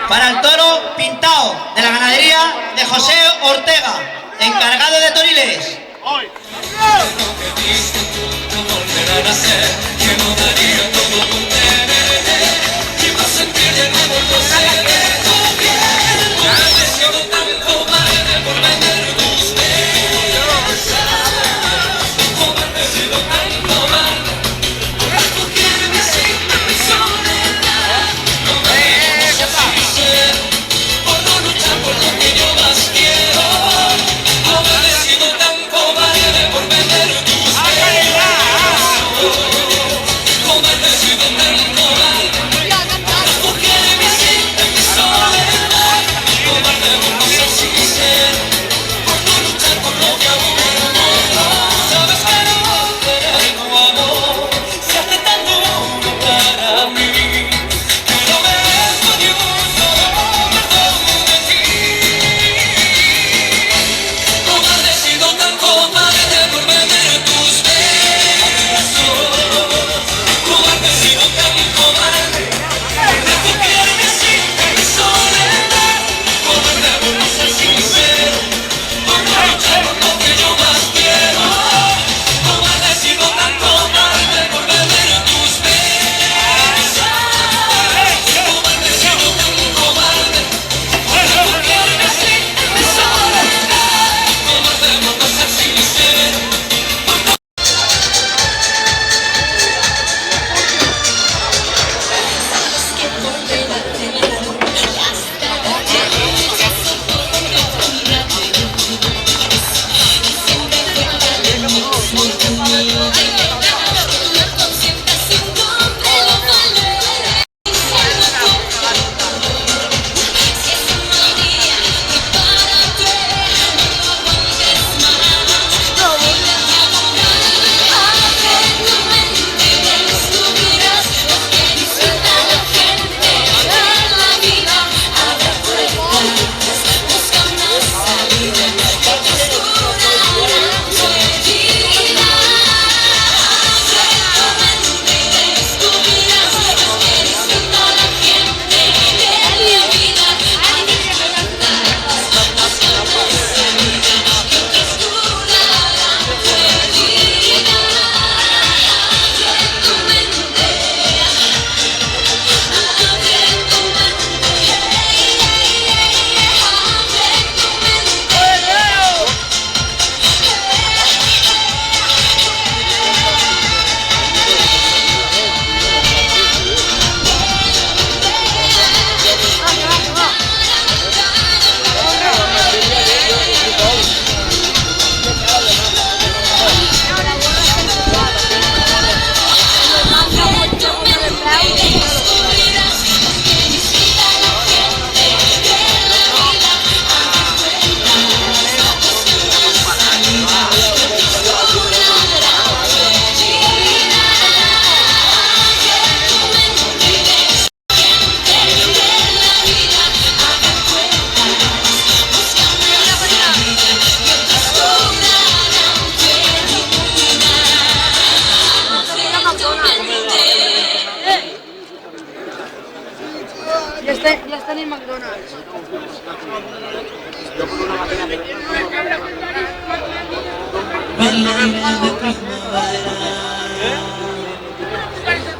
Para el toro pintado de la ganadería de José Ortega, encargado de toriles. Cobarde,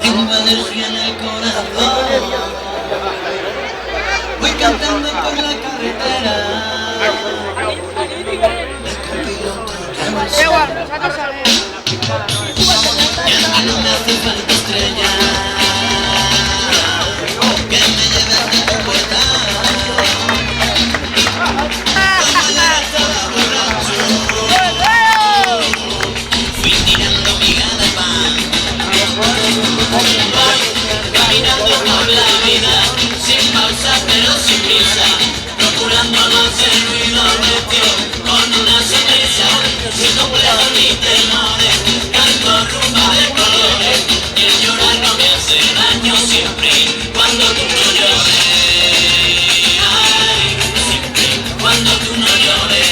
Tengo alergia en el corazón. Voy cantando por la carretera. De copiloto llamo al sol. Ya no me hace falta estrella que me lleve hasta tu puerta. Como ya estaba borracho, fui tirando miga de pan. Voy caminando por la vida, sin pausa pero sin prisa, procurando no hacer ruido necio, con una sonrisa, sin complejo ni temores, canto rumba de colores, y el llorar no me hace daño siempre, cuando tú no llores, ay, siempre, cuando tú no llores,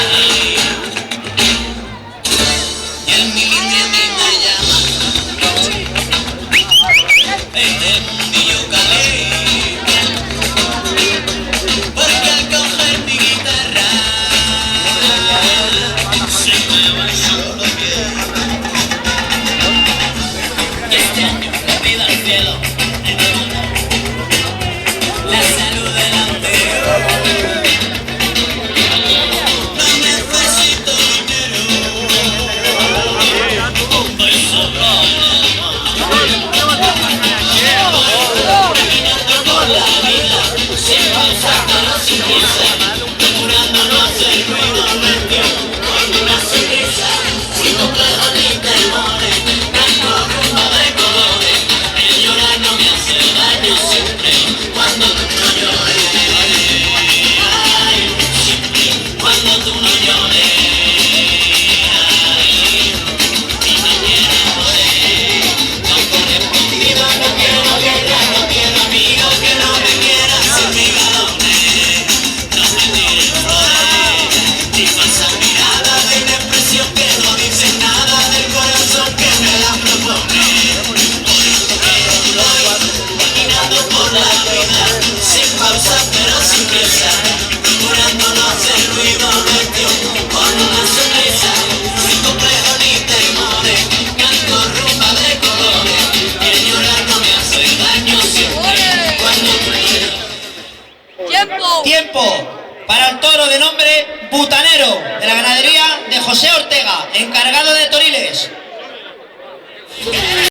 ay, y el milindre a mí me llama. Porque al coger mi guitarra se me va solo bien. Y este año le pido al cielo la salud del anterior. No necesito dinero, voy sobrado en el mar. Caminando por la vida, sin pausa pero sin prisa, procurando no hacer ruido necio, con una sonrisa, sin complejos ni temores, canto rumba de colores, el llorar no me hace daño siempre, cuando tú no llores, ay, siempre, cuando tú no llores, ay, y mañana morir, no correspondido, no quiero guerra, no quiero amigos que no me quieran sin mi galones, no me tiren flores, ni falsas miradas de depresión que no dicen nada del corazón que me la propone. Por eso que estoy caminando por la vida, sin pausa pero sin prisa, procurando no hacer ruido necio, con una sonrisa, sin complejo ni temores, canto rumba de colores, y el llorar no me hace daño siempre, cuando tú lloras. ¡Tiempo! Tiempo para el toro de nombre Butanero, de la ganadería de José Ortega, encargado de Toriles.